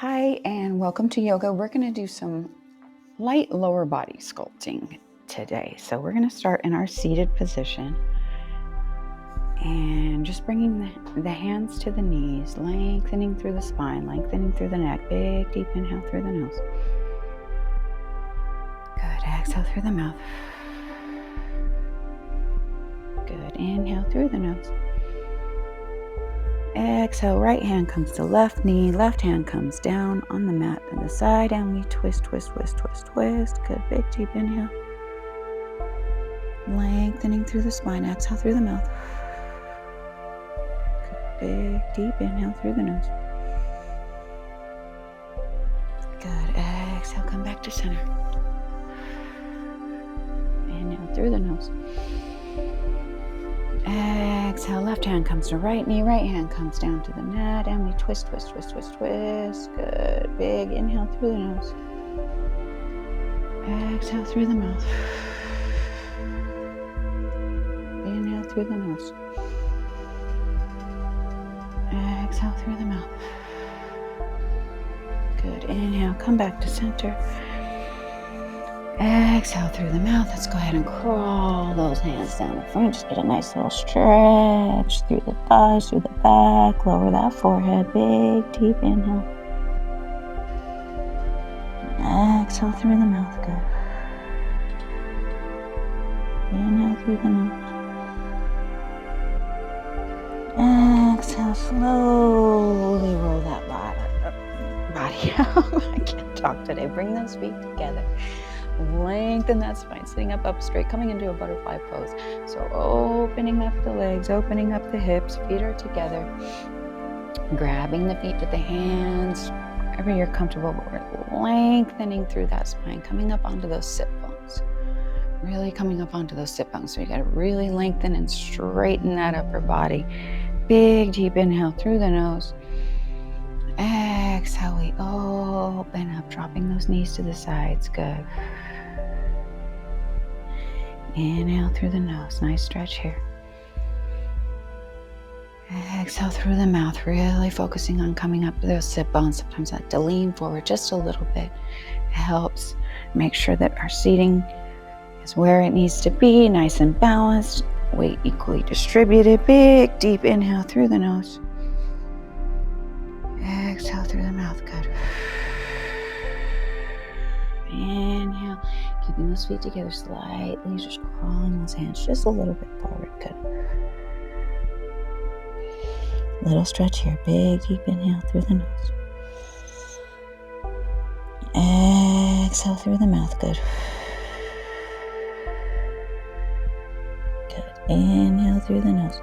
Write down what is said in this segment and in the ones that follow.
Hi, and welcome to yoga. We're going to do some light lower body sculpting today. So we're going to start in our seated position and just bringing the hands to the knees, lengthening through the spine, lengthening through the neck. Big, deep inhale through the nose. Good. Exhale through the mouth. Good. Inhale through the nose. Exhale, right hand comes to left knee, left hand comes down on the mat to the side, and we twist, twist, twist, twist, twist. Good, big, deep inhale. Lengthening through the spine, exhale through the mouth. Good, big, deep inhale through the nose. Good, exhale, come back to center. Inhale through the nose. Exhale, left hand comes to right knee, right hand comes down to the mat, and we twist, twist, twist, twist, twist. Good, big inhale through the nose. Exhale through the mouth. Inhale through the nose. Exhale through the mouth. Good, inhale, come back to center. Exhale through the mouth. Let's go ahead and crawl those hands down the front. Just get a nice little stretch through the thighs, through the back. Lower that forehead. Big, deep inhale. Exhale through the mouth. Good. Inhale through the nose. Exhale, slowly roll that body out. I can't talk today. Bring those feet together. Lengthen that spine, sitting up straight, coming into a butterfly pose. So opening up the legs, opening up the hips, feet are together. Grabbing the feet with the hands, wherever you're comfortable, but we're lengthening through that spine, coming up onto those sit bones. Really coming up onto those sit bones. So you got to really lengthen and straighten that upper body. Big, deep inhale through the nose. Exhale, we open up, dropping those knees to the sides. Good. Inhale through the nose. Nice stretch here. Exhale through the mouth, really focusing on coming up to those sit bones. Sometimes I have to lean forward just a little bit. It helps make sure that our seating is where it needs to be, nice and balanced, weight equally distributed. Big, deep inhale through the nose. Exhale through the mouth. Good. Inhale, keeping those feet together slightly, just crawling those hands just a little bit forward. Good. Little stretch here. Big, deep inhale through the nose. Exhale through the mouth. Good. Good. Inhale through the nose.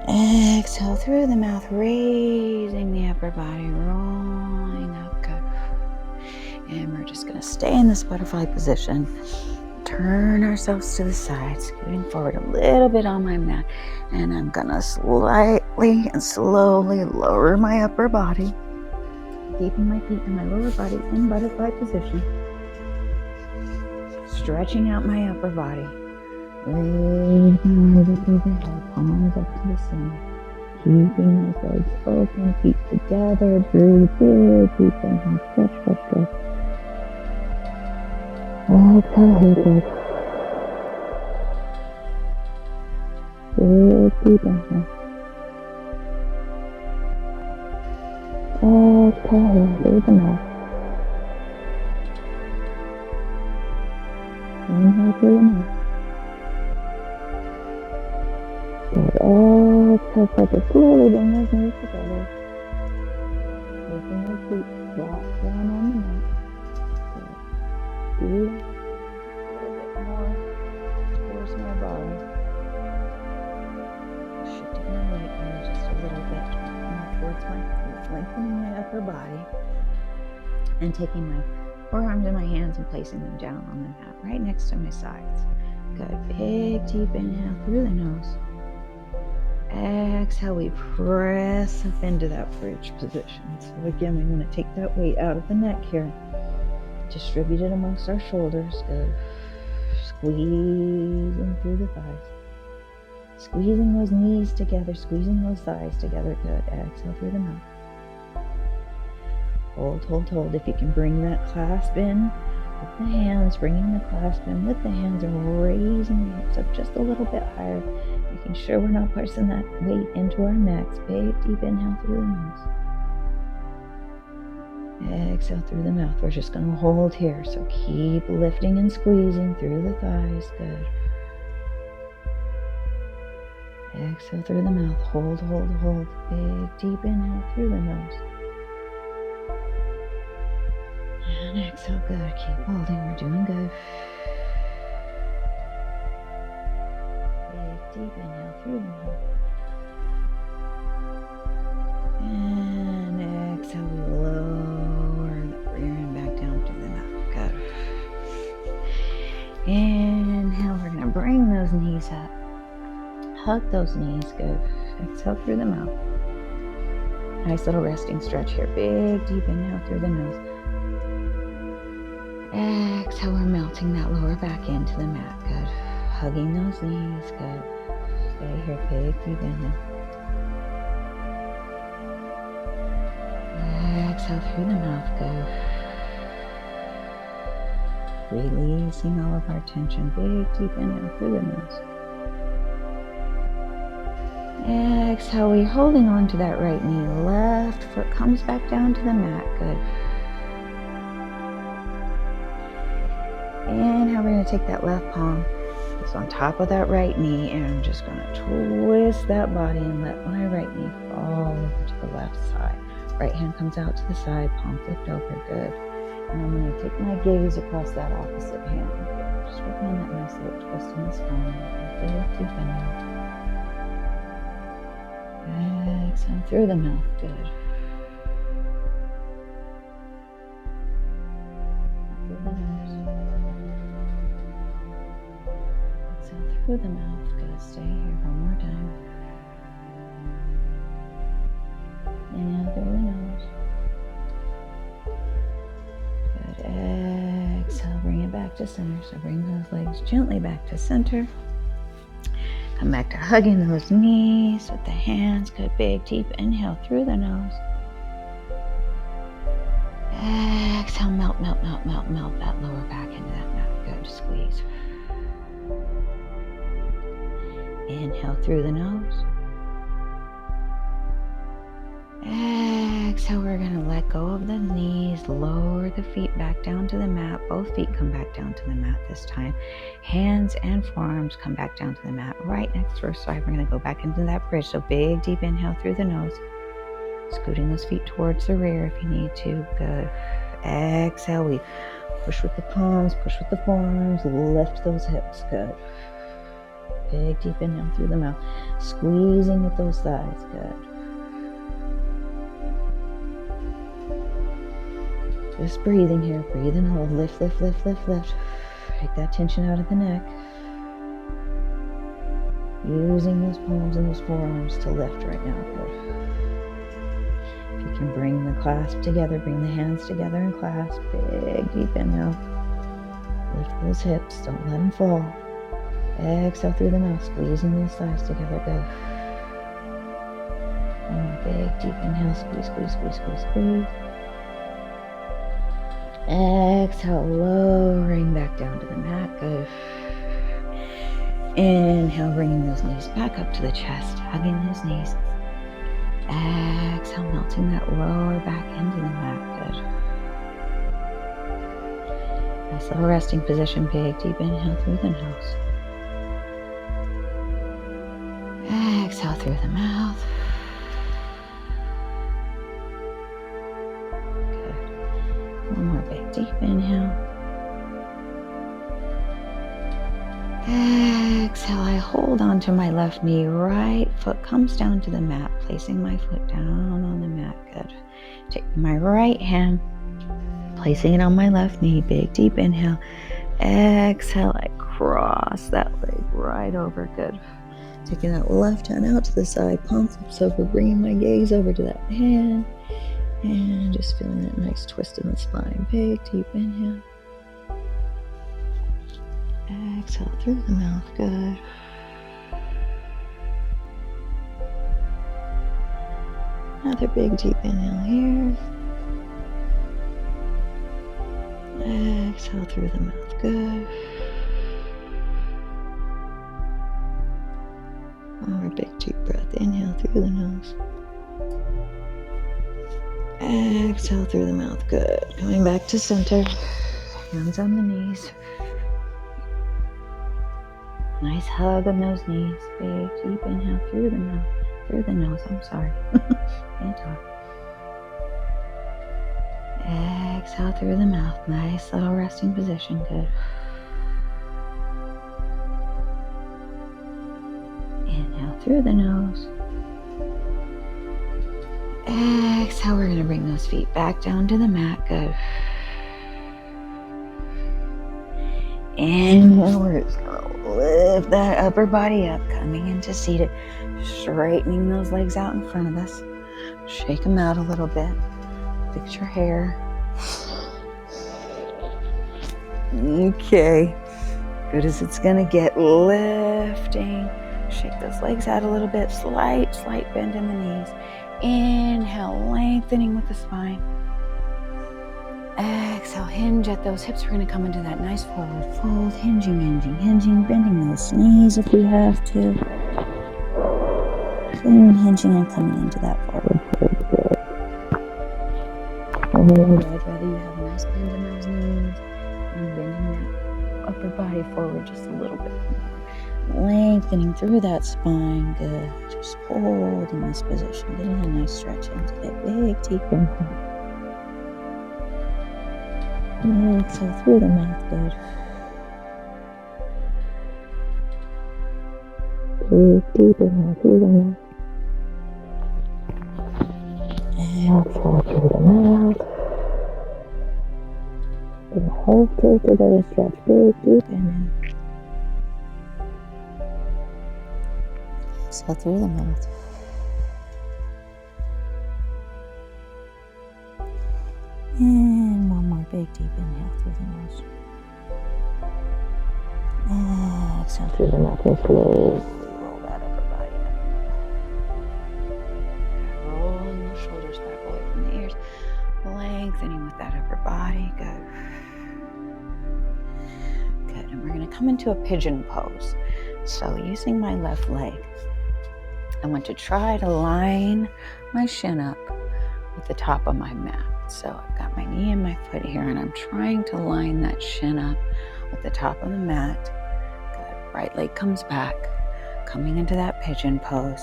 Exhale through the mouth, raising the upper body, rolling up. Good. And we're just going to stay in this butterfly position. Turn ourselves to the side, scooting forward a little bit on my mat. And I'm going to slightly and slowly lower my upper body, keeping my feet and my lower body in butterfly position. Stretching out my upper body. Raising my legs overhead, palms up to the ceiling. Keeping those legs open, feet together. Breathe big, deep inhale. Stretch, stretch, stretch. Exhale, here, good. Big, deep inhale. Exhale, here, through the mouth. Inhale through the mouth. Good. Exhale, start to slowly bring those knees together. Taking those feet flat down on the mat. Good. Breathe. A little bit more towards my body. Shifting my weight here just a little bit more towards my feet. Lengthening my upper body. And taking my forearms in my hands and placing them down on the mat right next to my sides. Good. Big, deep inhale through the nose. Exhale, we press up into that bridge position. So again, we want to take that weight out of the neck here. Distribute it amongst our shoulders. Good. Squeezing through the thighs. Squeezing those knees together, squeezing those thighs together. Good. Exhale through the mouth. Hold, hold, hold. If you can bring that clasp in with the hands, bringing the clasp in with the hands and raising the hips up just a little bit higher, making sure we're not pushing that weight into our necks. Big, deep inhale through the nose. Exhale through the mouth. We're just going to hold here. So keep lifting and squeezing through the thighs. Good. Exhale through the mouth. Hold, hold, hold. Big, deep inhale through the nose. And exhale. Good. Keep holding. We're doing good. Big, deep inhale through the mouth. And exhale. We lower the rear end back down through the mouth. Good. Inhale. We're going to bring those knees up. Hug those knees. Good. Exhale through the mouth. Nice little resting stretch here. Big, deep inhale through the nose. Exhale, we're melting that lower back into the mat. Good. Hugging those knees. Good. Stay here. Big, deep inhale. Exhale through the mouth. Good. Releasing all of our tension. Big, deep inhale through the nose. Exhale, we're holding on to that right knee. Left foot comes back down to the mat. Good. Inhale, we're going to take that left palm. It's on top of that right knee, and I'm just going to twist that body and let my right knee fall over to the left side. Right hand comes out to the side, palm flipped over. Good. And I'm going to take my gaze across that opposite hand. Good. Just working on that nice little twist in the spine. Big, deep inhale. Exhale through the mouth. Good. Through the nose. Exhale through the mouth. Good. Stay here one more time. Inhale through the nose. Good. Exhale. Bring it back to center. So bring those legs gently back to center. Come back to hugging those knees with the hands. Good. Big, deep inhale through the nose. Exhale, melt, melt, melt, melt, melt that lower back into that mat. Good. Squeeze. Inhale through the nose. Exhale, we're going to let go of the knees, lower the feet back down to the mat. Both feet come back down to the mat this time. Hands and forearms come back down to the mat. Right next to our side, we're going to go back into that bridge. So big, deep inhale through the nose. Scooting those feet towards the rear if you need to. Good. Exhale, we push with the palms, push with the forearms, lift those hips. Good. Big, deep inhale through the mouth. Squeezing with those thighs. Good. Just breathing here. Breathe and hold. Lift, lift, lift, lift, lift. Take that tension out of the neck. Using those palms and those forearms to lift right now. Good. If you can bring the clasp together, bring the hands together and clasp. Big, deep inhale. Lift those hips. Don't let them fall. Exhale through the mouth. Squeezing those thighs together. Good. One more big, deep inhale. Squeeze, squeeze, squeeze, squeeze, squeeze. Exhale, lowering back down to the mat. Good. Inhale, bringing those knees back up to the chest, hugging those knees. Exhale, melting that lower back into the mat. Good. Nice little resting position. Big, deep inhale through the nose. Exhale through the mouth. One more big deep inhale. Exhale, I hold on to my left knee. Right foot comes down to the mat, placing my foot down on the mat. Good. Take my right hand, placing it on my left knee. Big deep inhale. Exhale, I cross that leg right over. Good. Taking that left hand out to the side, palm flips over, bringing my gaze over to that hand. And just feeling that nice twist in the spine. Big, deep inhale. Exhale through the mouth. Good. Another big deep inhale here. Exhale through the mouth. Good. One more big deep breath. Inhale through the nose. Exhale through the mouth. Good. Coming back to center. Hands on the knees. Nice hug on those knees. Big deep inhale through the mouth. Through the nose. I'm sorry. Can't talk. Exhale through the mouth. Nice little resting position. Good. Inhale through the nose. Exhale. We're going to bring those feet back down to the mat. Good. Inhale. We're just going to lift that upper body up. Coming into seated. Straightening those legs out in front of us. Shake them out a little bit. Fix your hair. Okay. Good as it's going to get. Lifting. Shake those legs out a little bit. Slight bend in the knees. Inhale, lengthening with the spine. Exhale, hinge at those hips. We're going to come into that nice forward fold. Hinging, bending those knees if we have to. And hinging and coming into that forward fold. I'd rather you have a nice bend in those knees and bending that upper body forward just a little bit more. Lengthening through that spine. Good. Just holding this position. Getting a nice stretch into that big deep inhale. Exhale through the mouth. Good. Big deep inhale through the mouth. Exhale through the mouth. And hold tilt together, stretch big deep inhale. Exhale through the mouth. And one more big deep inhale through the nose. Exhale through the mouth and slowly roll that upper body up. Rolling the shoulders back away from the ears. Lengthening with that upper body. Good. Good. And we're going to come into a pigeon pose. So using my left leg, I want to try to line my shin up with the top of my mat. So I've got my knee and my foot here, and I'm trying to line that shin up with the top of the mat. Good. Right leg comes back, coming into that pigeon pose.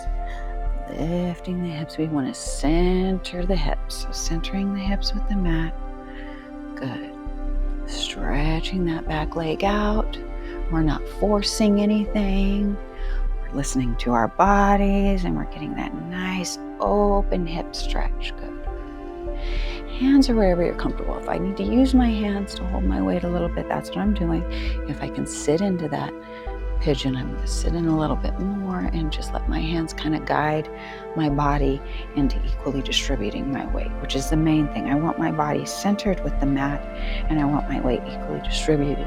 Lifting the hips. We want to center the hips. So centering the hips with the mat. Good. Stretching that back leg out. We're not forcing anything. We're listening to our bodies, and we're getting that nice open hip stretch. Good. Hands are wherever you're comfortable. If I need to use my hands to hold my weight a little bit, that's what I'm doing. If I can sit into that pigeon, I'm going to sit in a little bit more and just let my hands kind of guide my body into equally distributing my weight, which is the main thing. I want my body centered with the mat, and I want my weight equally distributed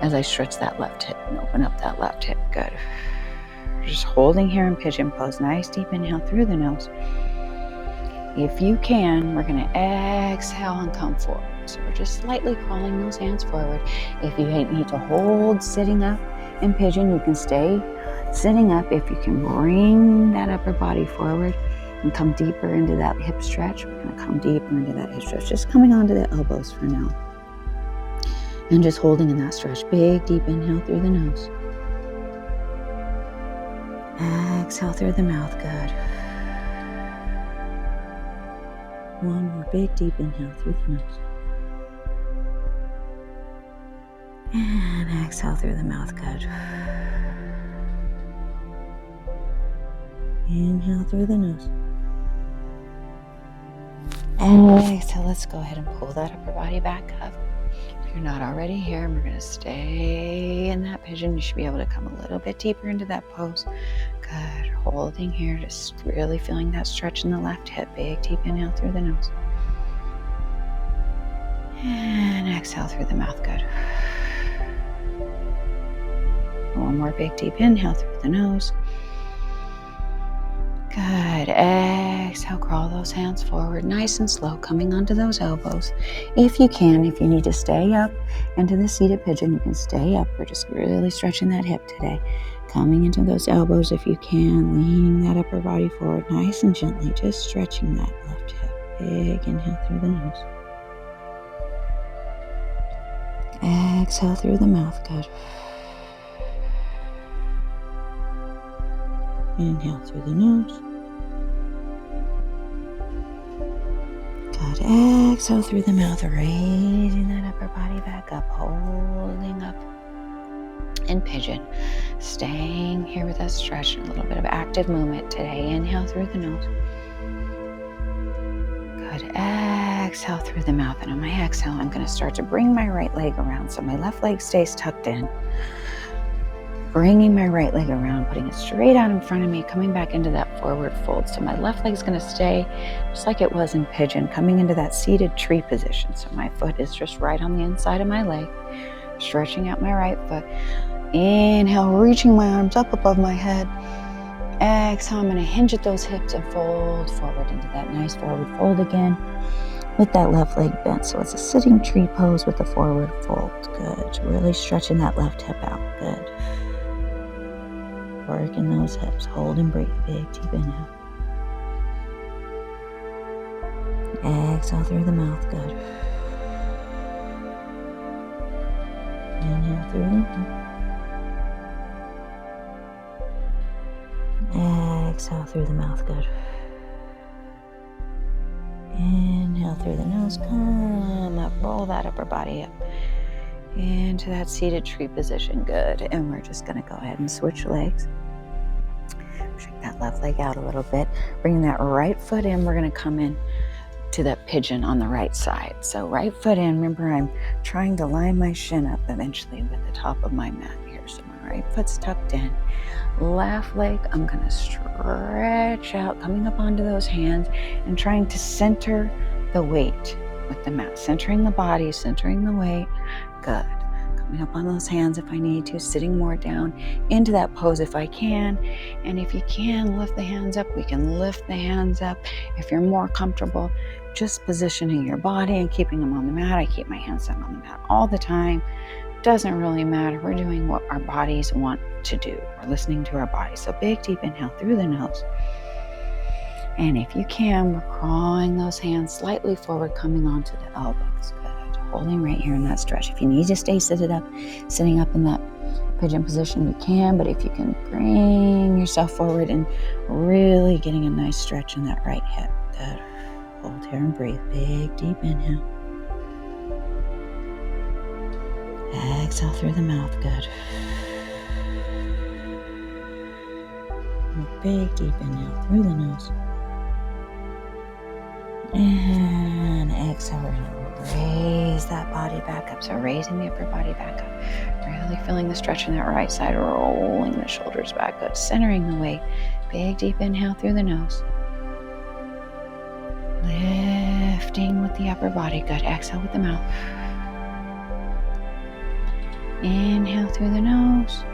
as I stretch that left hip and open up that left hip. Good. Just holding here in pigeon pose. Nice deep inhale through the nose. If you can, we're going to exhale and come forward. So we're just slightly crawling those hands forward. If you need to hold sitting up in pigeon, you can stay sitting up. If you can bring that upper body forward and come deeper into that hip stretch, we're going to come deeper into that hip stretch. Just coming onto the elbows for now. And just holding in that stretch. Big deep inhale through the nose. Exhale through the mouth. Good. One more big deep inhale through the nose. And exhale through the mouth. Good. Inhale through the nose. And exhale. Let's go ahead and pull that upper body back up. If you're not already here, we're going to stay in that pigeon. You should be able to come a little bit deeper into that pose. Good. Holding here, just really feeling that stretch in the left hip. Big deep inhale through the nose. And exhale through the mouth. Good. One more big deep inhale through the nose. Good. Good. Exhale, crawl those hands forward, nice and slow, coming onto those elbows. If you can, if you need to stay up into the seated pigeon, you can stay up. We're just really stretching that hip today. Coming into those elbows if you can, leaning that upper body forward, nice and gently, just stretching that left hip. Big inhale through the nose. Exhale through the mouth, good. Inhale through the nose. Good. Exhale through the mouth, raising that upper body back up, holding up in pigeon. Staying here with us, stretch, a little bit of active movement today. Inhale through the nose. Good. Exhale through the mouth. And on my exhale, I'm going to start to bring my right leg around so my left leg stays tucked in. Bringing my right leg around, putting it straight out in front of me, coming back into that forward fold. So my left leg's going to stay just like it was in pigeon, coming into that seated tree position. So my foot is just right on the inside of my leg, stretching out my right foot. Inhale, reaching my arms up above my head. Exhale, I'm going to hinge at those hips and fold forward into that nice forward fold again with that left leg bent. So it's a sitting tree pose with a forward fold. Good. Really stretching that left hip out. Good. Working those hips. Hold and breathe. Big, deep inhale. Exhale through the mouth. Good. Inhale through the mouth. Exhale through the mouth. Good. Inhale through the nose. Come up. Roll that upper body up into that seated tree position. Good. And we're just going to go ahead and switch legs. Shake that left leg out a little bit. Bring that right foot in. We're going to come in to that pigeon on the right side. So right foot in. Remember, I'm trying to line my shin up eventually with the top of my mat here. So my right foot's tucked in. Left leg, I'm going to stretch out, coming up onto those hands and trying to center the weight with the mat. Centering the body, centering the weight. Good. Coming up on those hands if I need to, sitting more down into that pose if I can. And if you can lift the hands up, we can lift the hands up. If you're more comfortable, just positioning your body and keeping them on the mat. I keep my hands down on the mat all the time. Doesn't really matter. We're doing what our bodies want to do. We're listening to our bodies. So big, deep inhale through the nose. And if you can, we're crawling those hands slightly forward, coming onto the elbows. Good. Holding right here in that stretch. If you need to stay sitting up in that pigeon position, you can. But if you can bring yourself forward and really getting a nice stretch in that right hip. Good. Hold here and breathe. Big, deep inhale. Exhale through the mouth. Good. Big deep inhale through the nose. And exhale. We're going to raise that body back up. So raising the upper body back up. Really feeling the stretch in that right side. Rolling the shoulders back. Good. Centering the weight. Big deep inhale through the nose. Lifting with the upper body. Good. Exhale with the mouth. Inhale through the nose.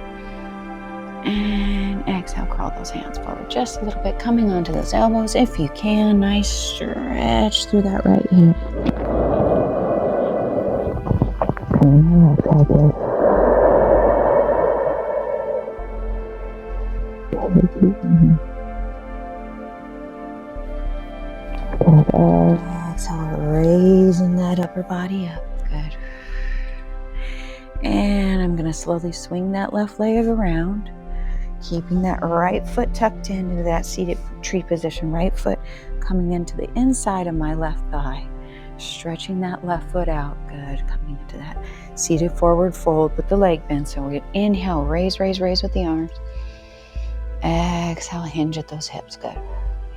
And exhale, crawl those hands forward just a little bit, coming onto those elbows if you can. Nice stretch through that right hip. Exhale, raising that upper body up. Good. And I'm going to slowly swing that left leg around, keeping that right foot tucked into that seated tree position. Right foot coming into the inside of my left thigh, stretching that left foot out. Good. Coming into that seated forward fold with the leg bent. So we inhale, raise with the arms. Exhale, hinge at those hips. Good.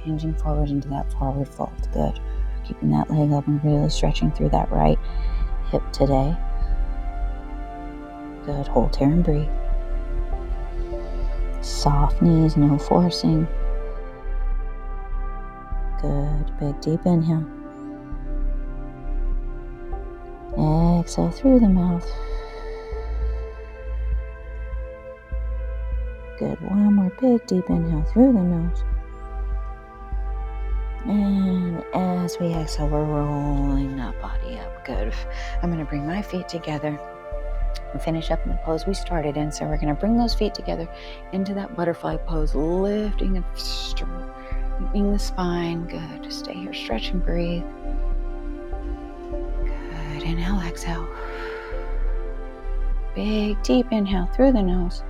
Hinging forward into that forward fold. Good. Keeping that leg up and really stretching through that right hip today. Good. Hold here and breathe. Soft knees, no forcing. Good. Big deep inhale. Exhale through the mouth. Good. One more big deep inhale through the nose. And as we exhale, we're rolling that body up. Good. I'm going to bring my feet together and finish up in the pose we started in. So we're going to bring those feet together into that butterfly pose, lifting and straightening the spine. Good. Just stay here, stretch and breathe. Good. Inhale, exhale. Big, deep inhale through the nose.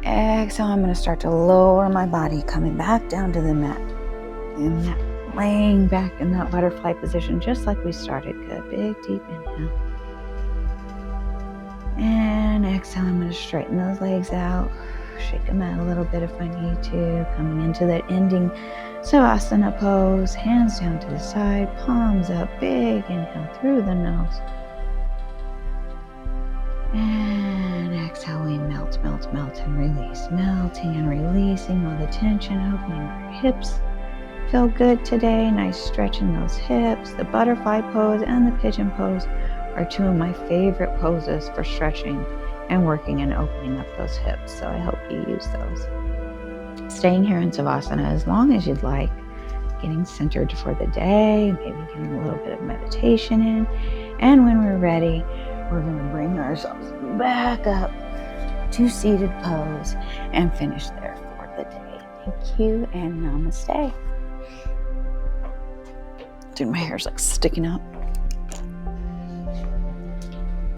Exhale, I'm going to start to lower my body, coming back down to the mat. And that, laying back in that butterfly position, just like we started. Good. Big, deep inhale. And exhale, I'm going to straighten those legs out. Shake them out a little bit if I need to. Coming into that ending Savasana pose. Hands down to the side, palms up. Big inhale through the nose. And exhale, we melt, melt, melt, and release. Melting and releasing all the tension, opening our hips. Feel good today. Nice stretch in those hips. The butterfly pose and the pigeon pose are two of my favorite poses for stretching and working and opening up those hips. So I hope you use those. Staying here in Savasana as long as you'd like. Getting centered for the day. Maybe getting a little bit of meditation in. And when we're ready, we're going to bring ourselves back up to seated pose and finish there for the day. Thank you and namaste. Dude, my hair's like sticking out.